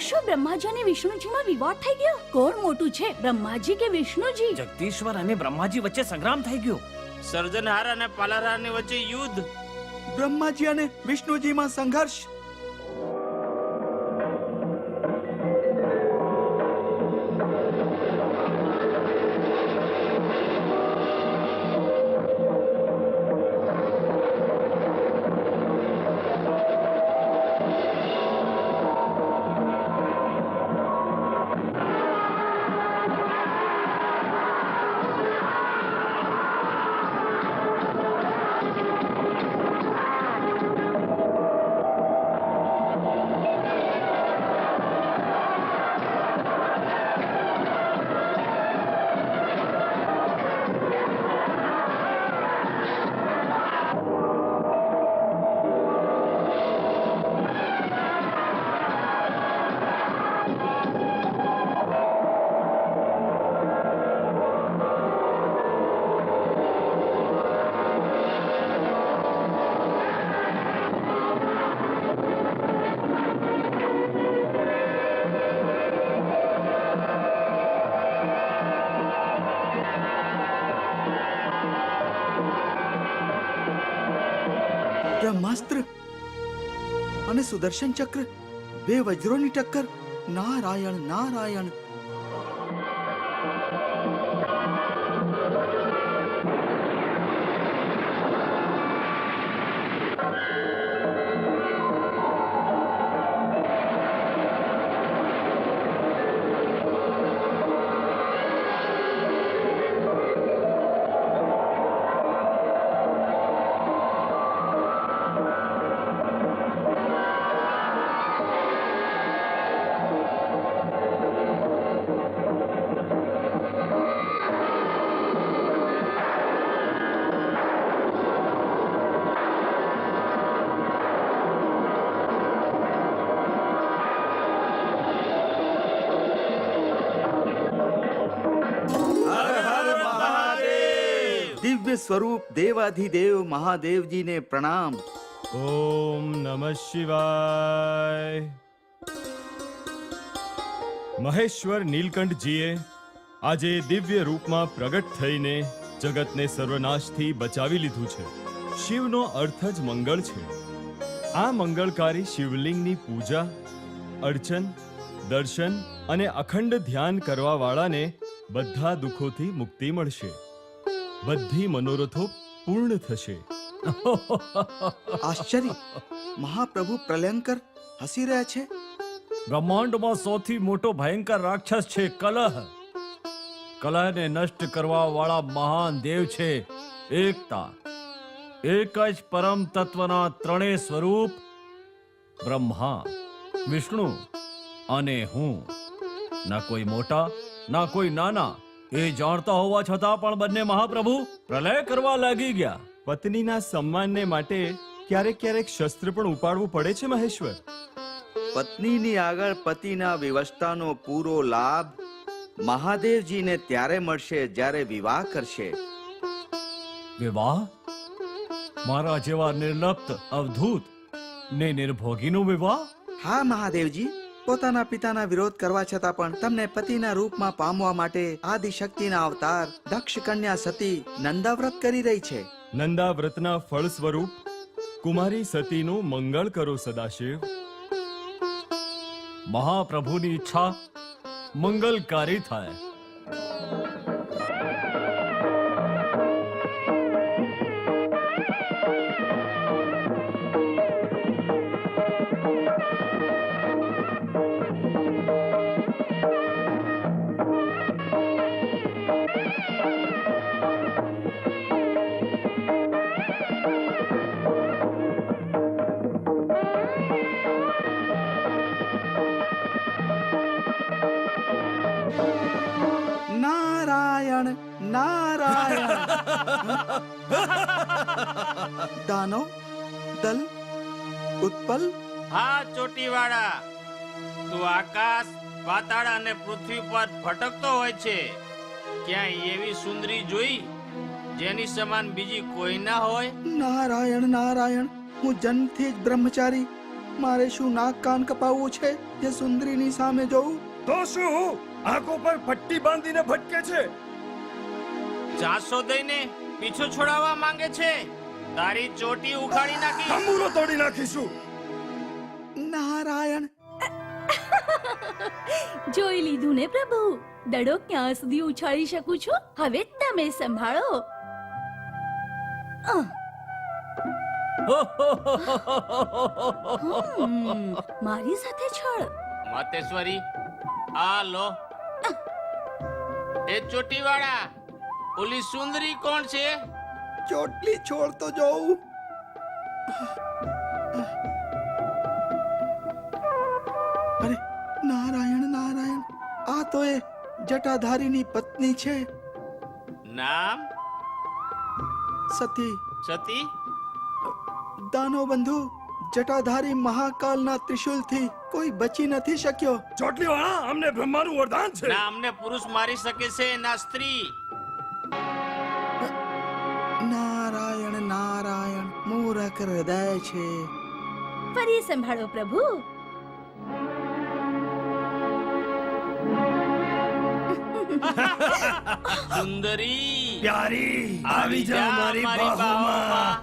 શું બ્રહ્માજી અને વિષ્ણુજીમાં વિવાદ થઈ ગયો? કોણ મોટું છે, બ્રહ્માજી કે વિષ્ણુજી? જગદીશ્વર અને બ્રહ્માજી વચ્ચે સંગ્રામ થઈ ગયો. સર્જનહાર અને પાલનહારની વચ્ચે યુદ્ધ. બ્રહ્માજી અને વિષ્ણુજીમાં સંઘર્ષ. બ્રહ્માસ્ત્ર અને સુદર્શન ચક્ર, બે વજ્રોની ટક્કર. નારાયણ નારાયણ. દિવ્ય સ્વરૂપ દેવાધિદેવ મહાદેવજીને પ્રણામ. ઓમ નમઃ શિવાય. મહેશ્વર નીલકંઠજીએ આજે દિવ્ય રૂપમાં પ્રગટ થઈને જગતને સર્વનાશથી બચાવી લીધું છે. શિવનો અર્થ જ મંગળ છે. આ મંગળકારી શિવલિંગની પૂજા, અર્ચન, દર્શન અને અખંડ ધ્યાન કરવા વાળાને બધા દુઃખોથી મુક્તિ મળશે. બધી મનોરથો પૂર્ણ થશે. આશ્ચર્ય! મહાપ્રભુ પ્રલયંકર હસી રહ્યા છે. બ્રહ્માંડમાં સૌથી મોટો ભયંકર રાક્ષસ છે કલહ. કલહને નષ્ટ કરવા વાળા મહાન દેવ છે એકતા. એક જ પરમ તત્વના ત્રણેય સ્વરૂપ બ્રહ્મા, વિષ્ણુ અને હું. ના કોઈ મોટા ના કોઈ નાના એ જાણતા હોવા છતાં પણ બંને મહાપ્રભુ પ્રલય કરવા લાગી ગયા. પત્નીના સન્માનને માટે ક્યારેક ક્યારેક શસ્ત્ર પણ ઉપાડવું પડે છે મહેશ્વર. પત્નીની આગળ પતિના વિવશતાનો પૂરો લાભ મહાદેવજીને ત્યારે મળશે જ્યારે વિવાહ કરશે. વિવાહ? મારા જેવા નિર્લપ્ત, અવધૂત ને નિર્ભોગીનો વિવાહ? હા મહાદેવજી, પોતાના પિતાના વિરોધ કરવા છતાં પણ તમને પતિના રૂપમાં પામવા માટે આદિશક્તિના અવતાર દક્ષ કન્યા સતી નંદાવ્રત કરી રહી છે. નંદાવ્રતના ફળ સ્વરૂપ કુમારી સતીનું મંગળ કરો સદાશિવ. મહાપ્રભુની ઈચ્છા મંગલકારી થાય. નારાયણ નારાયણ. દાનવ, દલ, ઉત્પલ. હા ચોટીવાળા, તું આકાશ, પાતાળ અને પૃથ્વી પર ભટકતો હોય છે. ક્યાંય એવી સુંદરી જોઈ જેની સમાન બીજી કોઈ ના હોય? નારાયણ નારાયણ. હું જન્મથી જ બ્રહ્મચારી, મારે શું નાક કાન કપાવવું છે જે સુંદરીની સામે જોઉં? તો શું આંખો પર પટ્ટી બાંધીને ભટકે છે? ચાસો દઈને પીછો છોડાવવા માંગે છે. તારી ચોટી ઉખાડી નાખી. તંબુરો તોડી નાખીશું. નારાયણ, જોઈ લીધું ને પ્રભુ, દડો ક્યાં સુધી ઉછાળી શકું છું? હવે તમે સંભાળો. મારી સાથે છળ. માતેશ્વરી, આ લો. એ ચોટીવાળા, ઓલી સુંદરી કોણ છે? ચોટલી છોડ તો જોઉં. અરે નારાયણ નારાયણ, આ તો એ જટાધારીની પત્ની છે, નામ સતી. સતી. દાનો બંધુ, જટાધારી મહાકાલના ત્રિશુલથી કોઈ બચી નથી શક્યો. ચોટલીવાળા, અમને બ્રહ્માનું વરદાન છે. ના અમને પુરુષ મારી શકે છે, ના સ્ત્રી. નારાયણ નારાયણ, મૂરખ હૃદય છે. ફરી સંભાળો પ્રભુ. સુંદરી, પ્યારી, આવી જા મારી બાહોમાં.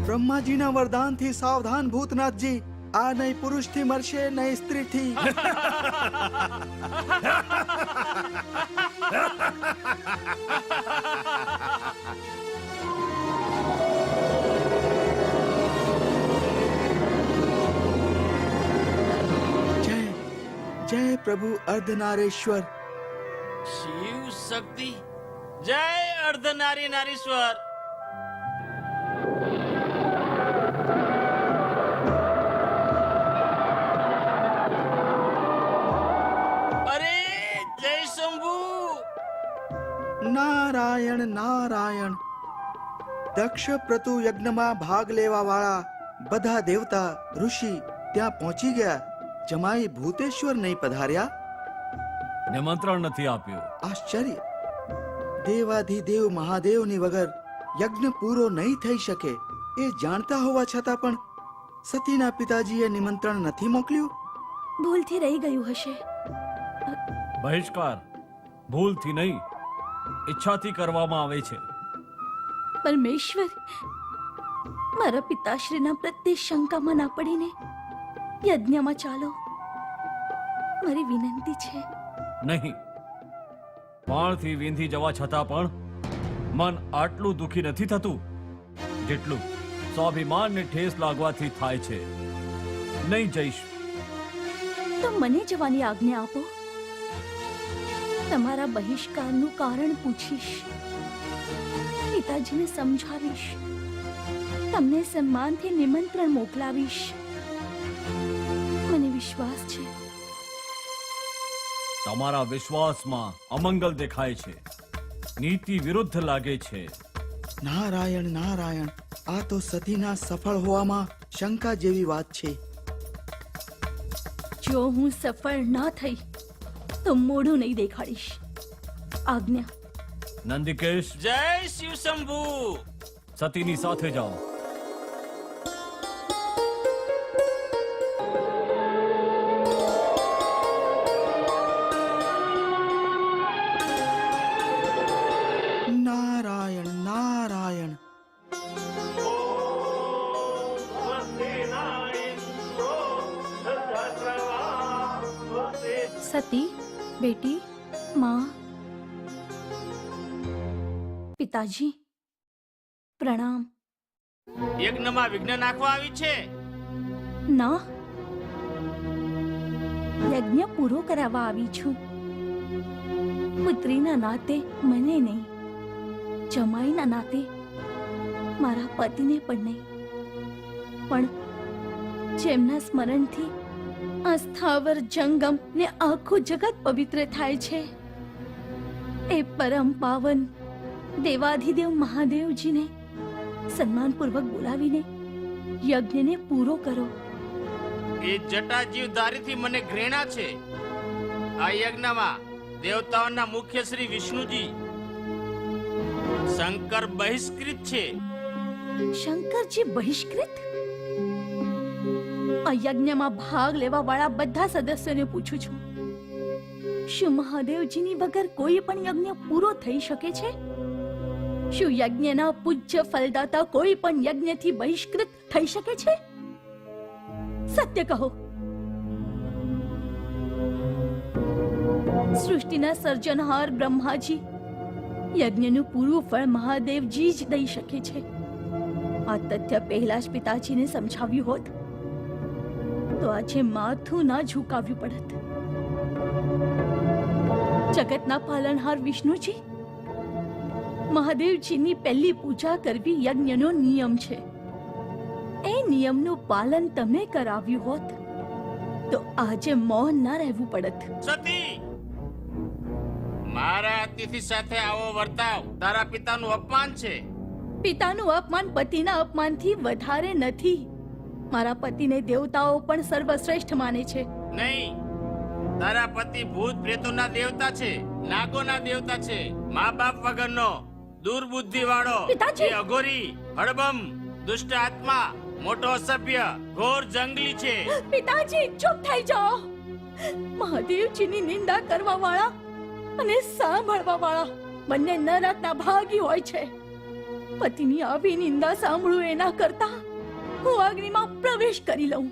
બ્રહ્માજીના વરદાનથી સાવધાન ભૂતનાથજી. આ નહીં પુરુષથી મરશે, નહીં સ્ત્રીથી. જય જય પ્રભુ અર્ધનારેશ્વર. શિવ શક્તિ, જય અર્ધનારી નારીશ્વર. અરે જય શંભુ. નારાયણ નારાયણ. દક્ષ પ્રતુ યજ્ઞમાં ભાગ લેવા વાળા બધા દેવતા ઋષિ ત્યાં પહોંચી ગયા. જમાઈ ભૂતેશ્વર નહીં પધાર્યા? નિમંત્રણ નથી આપ્યું. આશ્ચર્ય. દેવાધિદેવ મહાદેવની વગર યજ્ઞ પૂરો નહીં થઈ શકે એ જાણતા હોવા છતાં પણ સતીના પિતાજીએ નિમંત્રણ નથી મોકલ્યું. ભૂલથી રહી ગયું હશે. બહિષ્કાર ભૂલથી નહીં, ઈચ્છાથી કરવામાં આવે છે. પરમેશ્વર, મારા પિતાશ્રીના પ્રત્યે શંકામાં ના પડીને યજ્ઞમાં ચાલો, મારી વિનંતી છે. નહીં, બાણથી વીંધી જવા છતાં પણ મન આટલું દુખી નથી થતું જેટલું સ્વાભિમાનને ઠેસ લાગવાથી થાય છે. નહીં જઈશ. તો મને જવાની આજ્ઞા આપો. તમારા બહિષ્કારનું કારણ પૂછીશ, પિતાજીને સમજાવીશ, તમને સન્માનથી નિમંત્રણ મોકલાવીશ. મને વિશ્વાસ છે. તમારા વિશ્વાસમાં અમંગલ દેખાય છે, નીતિ વિરુદ્ધ લાગે છે. નારાયણ નારાયણ, આ તો સતીના સફળ હોવામાં શંકા જેવી વાત છે. જો હું સફળ ના થઈ તો મોઢું નહીં દેખાડીશ. આજ્ઞા. નંદિકેશ, જય શિવ શંભુ. સતીની સાથે જાઓ. નારાયણ નારાયણ. સતી, બેટી, માં, પિતાજી, પ્રણામ. યજ્ઞમાં વિઘ્ન નાખવા આવી છે. ના, યજ્ઞ પૂરો કરાવવા આવી છું. પુત્રીના નાતે મને નહીં, જમાઈના નાતે મારા પતિને પણ નહીં, પણ જેમના સ્મરણથી આ સ્થાવર જંગમ ને આખું જગત પવિત્ર થાય છે, એ પરમ પાવન દેવાધિદેવ મહાદેવજીને સન્માનપૂર્વક બોલાવીને યજ્ઞને પૂરો કરો. એ જટાજીવધારીથી મને ઘૃણા છે. આ યજ્ઞમાં દેવતાઓના મુખ્ય શ્રી વિષ્ણુજી, શંકર બહિષ્કૃત છે. શંકરજી બહિષ્કૃત? આ યજ્ઞમાં ભાગ લેવા વાળા બધા સદસ્યોને પૂછું છું, શું મહાદેવજીની વગર કોઈ પણ યજ્ઞ પૂરો થઈ શકે છે? શું યજ્ઞના પૂજ્ય ફલદાતા કોઈ પણ યજ્ઞથી બહિષ્કૃત થઈ શકે છે? સત્ય કહો. સૃષ્ટિના સર્જનહાર બ્રહ્માજી યજ્ઞનું પૂરું ફળ મહાદેવજી જ દઈ શકે છે. આ તથ્ય પહેલા જ પિતાજીને સમજાવ્યું હોત તો આજે માથું ના ઝુકાવ્યું પડત. જગતના પાલનહાર વિષ્ણુજી, મહાદેવજીની પહેલી પૂજા કરવી યજ્ઞનો નિયમ છે. એ નિયમનું પાલન તમે કરાવ્યું હોત તો આજે મૌન ના રહેવું પડત. સતી, મારા અતિથિ સાથે આવો વર્તાવ તારા પિતાનું અપમાન છે. પિતાનું અપમાન પતિના અપમાનથી વધારે નથી. મારા પતિને દેવતાઓ પણ સર્વશ્રેષ્ઠ માને છે. નહીં, તારા પતિ ભૂત પ્રેતોના દેવતા છે, નાગોના દેવતા છે, મા બાપ વગરનો, દુર્બુદ્ધિ વાળો, પિતાજી! એ અઘોરી, હડબમ, દુષ્ટ આત્મા, મોટો અસભ્ય, ઘોર જંગલી છે. પિતાજી, ચૂપ થઈ જાઓ. મહાદેવજીની નિંદા કરવા વાળા અને સાંભળવા વાળા બંને નરકના ભાગી હોય છે. પતિની આવી નિંદા સાંભળું એના કરતા હું અગ્નિમાં પ્રવેશ કરી લઉં.